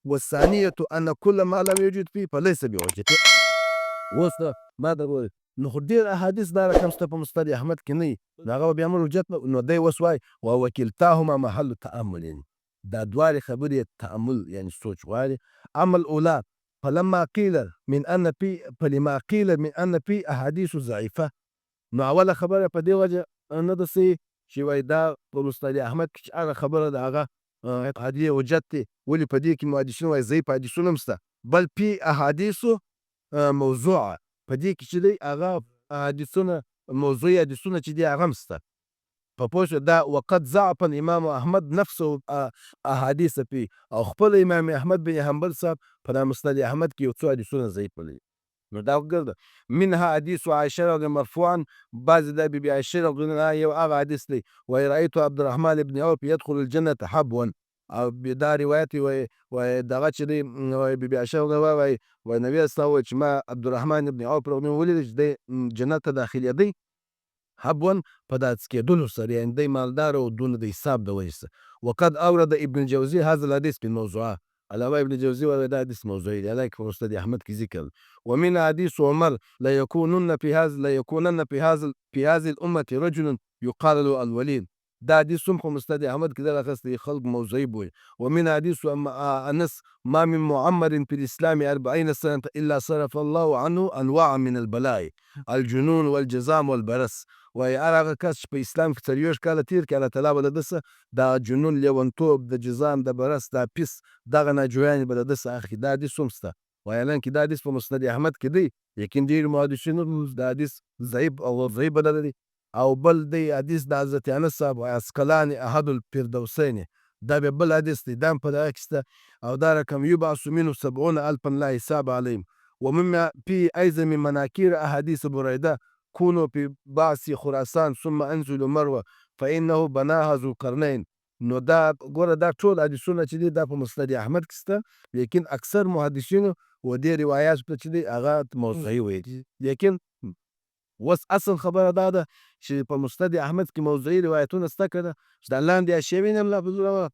والثانیة ان كل ما لم يوجد فيه فليس بحجة. اوس ما د نو خو ډېر احادیث دا رقم شته په مستد احمد کې نه وي، نو هغه به بیا هم حجت نه، نو دی اوس وایي وکلتاهما محل تأمل، یعنې دا دواړې خبرې تأمل یعنې سوچ غواړي. اما الاولى فلما قیل من ان فی احادیث ضعیفه، نو اوله خبره په دې وجه نه ده صحیح چې وایي دا په مستد احمد کې چې هغه خبره ده هغه حدیث حجت دی، ولې په دې کې محدثین وایي ضعیف حدیثونه هم شته، بل فی احادیثو موضوعه، په دې کې چې دی هغه حدیثونه موضوعي حدیثونه چې دي هغه هم شته. په پوه شوې، دا وقد ضعف الامام احمد نفسه احادیث فی، او خپل امام احمد بن حنبل صاحب په دا مستد احمد کې یو څو حدیثونه ضعیف بللي. نو دا وګرځه منها حدیث عایشه رضی مرفوعا، بعضې دا بی بي عایشه رضی الله عنها یو هغه حدیث دی، وایي رأیت عبدالرحمن بن عوف یدخل الجنة حبوا، او دا روایت وایي دغه چې دی وایي بی بي عایشه رضی الله عنها وایي نبي اسلام وایي چې ما عبدالرحمن بن عوف رضی الله عنه ولیدل چې دی جنت ته داخلېدی حبوا په داسې کېدلو سره، یعنې دی مالدار او دونه د حساب د وجې سره. وقد اورد ابن الجوزي هذا الحديث في الموضوعات، علامه ابن جوزي وایي دا حدیث موضوعي دی، هغه کې په مستد احمد کې ذکر. ومن حديث عمر ليكونن في هذه الامه رجل يقال له الوليد، دا حدیث هم په مستد احمد کې دغه اخیستی خلق موضوعي بولي. ومن حديث انس ما من معمر في الاسلام 40 سنه الا صرف الله عنه انواع من البلاء الجنون والجذام والبرص، وایي هر هغه کس چې په اسلام کې 40 کاله تېر کړي الله تعالی به د ده څه دا جنون، لیونتوب، د جذام، د برص، دا پیس، دغه ناجویانې به د ده څه اخلي. دا حدیث هم شته، وایي حالانکې دا حدیث په مسند احمد کې دی، لیکن ډېرو محدثینو دا حدیث ضعیف او ضعیف بللی دی. او بل دی حدیث د حضرت انس صاحب وایي عسقلان احد الفردوسین، دا بیا بل حدیث دی، دا هم په دغه کې شته. او دا رقم یبعث منه 70,000 لا حساب علیهم. ومما فيه أيضا من مناکیر احادیث بریده كونوا في بعث خراسان ثم انزلوا مروه فانه بناها ذو القرنین. نو دا ګوره دا ټول حدیثونه چې دي دا په مسند احمد کې شته، لیکن اکثر محدثینو و دې روایاتو ته چې دی هغه موضوعي ویلي، لیکن اوس اصل خبره دا ده چې په مسند احمد کې موضوعي روایتونه شته که نه، چې دا لاندې حاشیه وینم لفظونه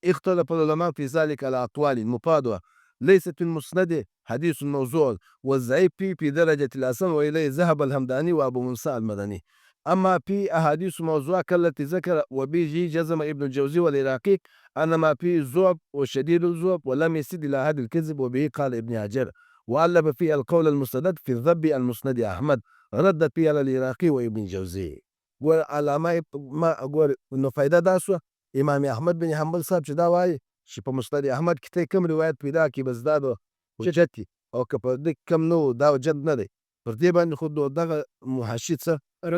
اختلف العلماء في ذلك على أقوال مفادها ليست في المسند حديث موضوع والضعيف في درجة الحسن، وإليه ذهب الهمداني وأبو موسى المدني. أما في أحاديث موضوعة كالتي ذكر وبه جزم ابن الجوزي والعراقي أن ما فيه ذعب وشديد الذعب ولم يسد إلى حد الكذب، وبه قال ابن حجر وألف فيه القول المستند في الذب المسند أحمد، ردت فيه على العراقي وابن الجوزي. وعلامه ما أقول إنه فائدة دا سوه امام احمد بن حنبل صاحب چې دا وایي چې په مسند احمد کې ته کوم روایت پیدا کړي بس دا د حجت دی، او که په دې کم نه و دا حجت نه دی، پر دې باندې خو دغه محشي څه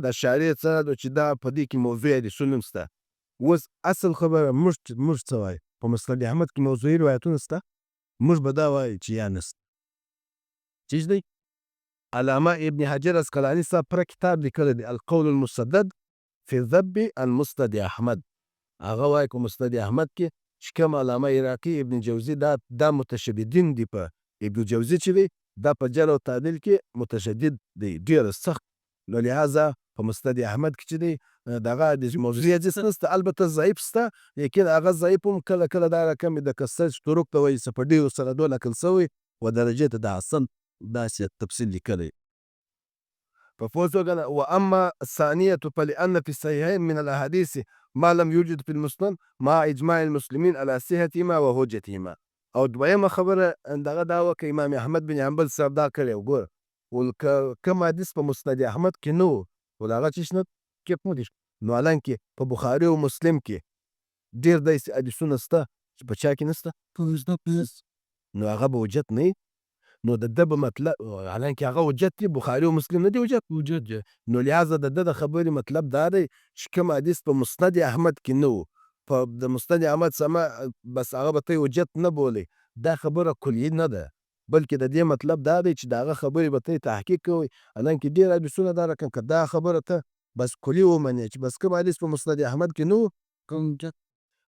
د شارع څه ده چې دا په دې کې موضوع حدیثونه هم شته. اوس اصل خبره موږ څه وایو په مسند احمد کې موضوعي روایتونه شته، موږ به دا وایو چې یا نشته. چیز دی علامه ابن حجر عسقلاني صاحب پر کتاب لیکلی دی القول المسدد فی الذب المسند احمد، هغه وایي په مسند احمد کې چې کوم علامه عراقي ابن جوزي دا متشددین دي، په ابن جوزي چې دی دا په جر او تعدیل کې متشدد دی ډېر سخت، نو لهذا په مسند احمد کې چې دی دغه د موضوعي حدیث نشته، البته ضعیف شته، لیکن هغه ضعیف هم کله کله دا رقم د کسر طرق ته وایي چې په ډېرو سندونو نقل سوی و درجې ته د حسن داسې تفصیل لیکلی. په پوه شوې که نه. واما الثانیة فلأن في الصحیحین من الاحادیث ما لم يوجد في المسند مع اجماع المسلمین على صحتهما و حجتهما. او دویمه خبره دغه دا وه که امام احمد بن حنبل صاحب دا کړی و ګوره، کوم حدیث په مسند احمد کې نه و ول هغه چې شنه کې نه دي، نو حالانکې په بخاري او مسلم کې ډېر داسې حدیثونه شته چې په چا کې نشته، نو هغه به حجت نه وي، نو د ده به مطلب حالانکې هغه حجت دی، بخاري او مسلم نه دی حجت دی، نو لهذا د ده د خبرې مطلب دا دی چې کوم حدیث په مسند احمد کې نه و په د مسند احمد سما بس هغه به ته حجت نه بولې، دا خبره کلیي نه ده، بلکې د دې مطلب دا دی چې د هغه خبرې به ته تحقیق کوئ. حالانکې ډېر حدیثونه دا رقم که دا خبره ته بس کلي ومنې چې بس کوم حدیث په مسند احمد کې نه و،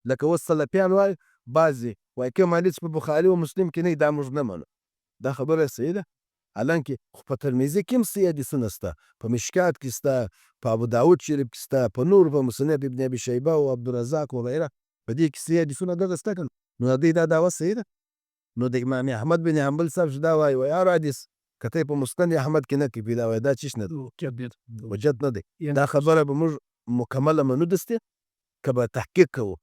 لکه اوس سلفیان وایي بعضې وایي کوم حدیث په بخاري او مسلم کې نه وي دا موږ نه منو، دا خبره صحیح ده. حالانکې خو په ترمذي کې هم صحیح حدیثونه شته، په مشکات کې شته، په ابو داود شریف کې شته، په نور په مصنف ابن ابي شیبه او عبدالرزاق وغیره په دې کې صحیح حدیثونه دغه شته که نو د دوی دا دعوه صحیح ده. نو د امام احمد بن حنبل صاحب چې دا وایي هر حدیث که ته په مسند احمد کې نه کوي پیدا وایي دا چیش نه دی حجت نه دی. دا خبره به موږ مکمله منو دسته که به تحقیق کوو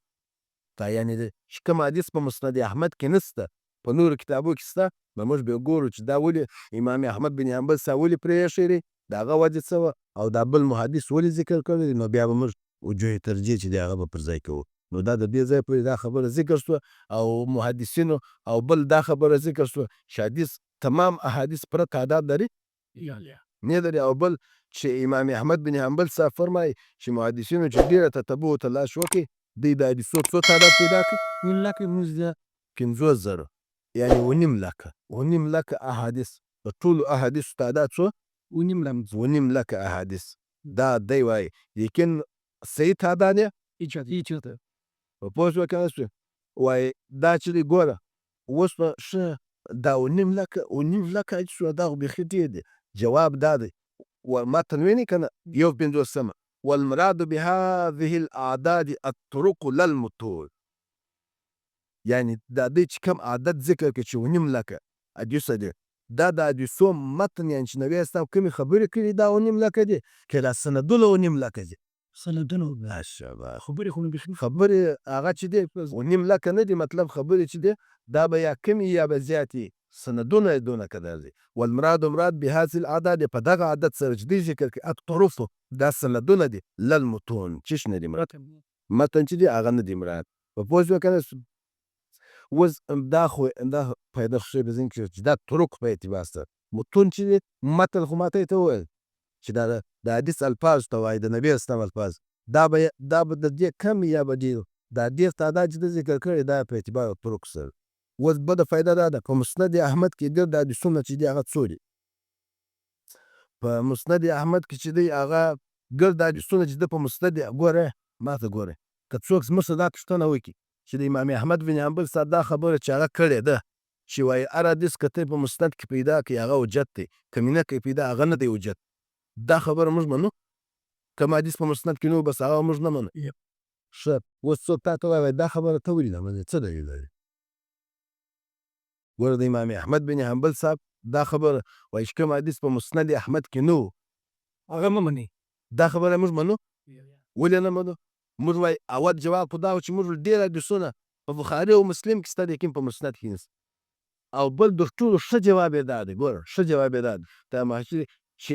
تا یعنې چې کوم حدیث په مسند احمد کې نسته په نورو کتابو کې شته به موږ بیا ګورو چې دا ولې امام احمد بن حنبل صاحب ولې پرې ایښی دی د هغه وجه څه وه او دا بل محدث ولې ذکر کړی دی. نو بیا به موږ وجوه ترجیح چې دی هغه به پر ځای کوو. نو دا د دې ځای پورې دا خبره ذکر شوه او محدثینو او بل دا خبره ذکر شوه چې حدیث تمام احادیث پوره تعداد لري نه لري او بل چې امام احمد بن حنبل صاحب فرمایي چې محدثینو چې ډېره تتبع او تلاش وکړي دوی د حدیثو څو تعداد پیدا کړي 50,000 یعنې 9 لکه احادیث د ټولو احادیثو تعداد څو 9 لکه احادیث دا دی وایي لیکن صحیح تعداد یې په پوه شوې که نه شوې وایي دا چې دی ګوره اوس به ښه دا 9 لکه حدیثونه دا خو بیخي ډېر دی. جواب دا دی متن ویني که نه 51 والمراد بهذه الاعداد الطرق للمتون یعنی دا دی چې کوم عدد ذکر کړي چې 9 لکه حدیثه دی دا د حدیثو متن یعنې چې نبي اسلام کومې خبرې کړي دا 9 لکه دي که دا سندونه 9 لکه دي ماشاءالله خبرې هغه چې دی 9 لکه نه دي مطلب خبرې چې دی دا به یا کمې یا به زیاتې سندونه یې دونه قدر دي. والمراد بهذه الاعداد په دغه عدد سره چې دی ذکر کړي الطرف دا سندونه دي للمتون چیش نه دي مراد متن چې دی هغه نه دي مراد په پوه شوې که نه اوس دا خو دا پیدا شوی په ذهن کې چې دا طرق په اعتبار سره متون چې دی متن خو ماته یې ته وویل چې دا د حدیث الفاظ ته وایي د نبي اسلام الفاظ دا به د دې کم یا به ډېر دا ډېر تعداد چې د ذکر کړی دا په اعتبار طرق سره. اوس بله فایده دا ده په مسند احمد کې ډېر د حدیثونه چې دي هغه څو دي په مسند احمد کې چې دی هغه ګر د حدیثونه چې ده په مسند ګوره ما ته ګوره که څوک زموږ څخه دا پوښتنه وکړي چې د امام احمد بن حنبل صاحب دا خبره چې هغه کړې ده چې وایي هر حدیث که ته په مسند کې پیدا کړي هغه حجت دی که مې نه کوي پیدا هغه نه دی حجت دا خبره موږ منو کوم حدیث په مسند کې نو بس هغه موږ نه منو ښه اوس څوک تا ته وایي دا خبره ته ولې نه منې څه دلیل لري ګوره د امام احمد بن حنبل صاحب دا خبره وایي چې کوم حدیث په مسند احمد کې نه هغه مه منې دا خبره موږ منو ولې نه منو موږ وایي اول جواب خو دا و چې موږ ډېر حدیثونه په بخاري او مسلم کې شته لیکن په مسند کې نشته او بل د ټولو ښه جواب یې دا دی ګوره ښه جواب یې دا دی دا محشر چې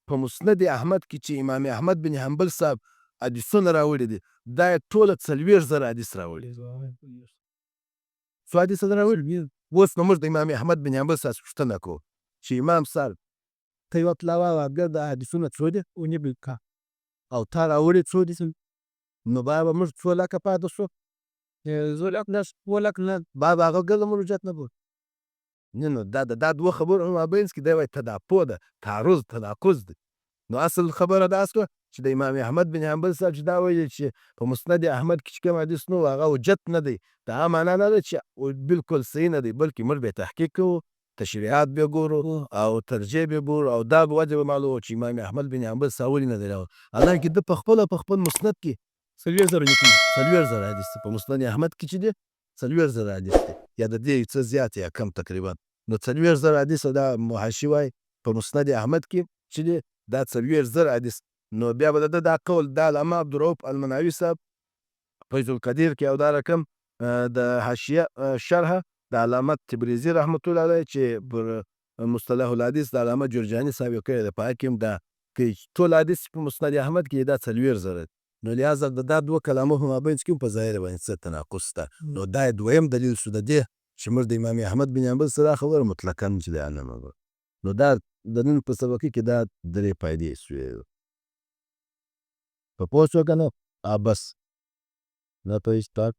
په مسند احمد کې چې امام احمد بن حنبل صاحب حدیثونه راوړي دي دا یې ټوله 40,000 حدیث راوړي څو حدیث راوړي اوس نو موږ د امام احمد بن حنبل صاحب پوښتنه کوو چې امام صاحب ته یوه تلاوه واګر د حدیثونه څو دي او تا راوړي څو دي نو باید به موږ 2 لکه پاتې شو 2 لکه نه باید به هغه ګرده موږ حجت نه بولو نه نو دا دوه خبرو مابینځ کې دی وایي تداپو ده تعرض تناقض دی. نو اصل خبره دا شوه چې د امام احمد بن حنبل صاحب چې دا وایي چې په مسند احمد کې چې کوم حدیث نه و هغه حجت نه دی دا معنا نه ده چې بالکل صحیح نه دی بلکې موږ به تحقیق کوو تشریحات بیا ګورو او ترجیح بیا ګورو او دا به وجه به معلومه چې امام احمد بن حنبل صاحب ولې نه دی راوړی حالانکې ده په خپل مسند کې 40,000 حدیث په مسند احمد کې چې دی 40,000 حدیث دی یا د دې څه زیات یا کم تقریبا نو 40,000 حدیث دا محاشي وایي په مسند احمد کې چې دی دا 40,000 حدیث نو بیا به د دا قول دا علامه عبدالرؤف المناوي صاحب فیض القدیر کې او دا رقم د حاشیه شرحه د علامه تبریزي رحمت الله علیه چې پر مصطلح الحدیث د علامه جرجاني صاحب یې کړی دی په هغه کې هم دا ټول حدیث په مسند احمد کې دا 40,000 نو لہذا د دا دوه کلامو په مابینځ کې هم په ظاهر باندې څه تناقض شته نو دا یې دویم دلیل شو د دې چې موږ د امام احمد بن حنبل سره دا خبره مطلقاً چې دی نه منو نو دا د نن په سبقي کې دا 3 فایدې شوې په پوه شوه که نه بس دا ته یې سټارټ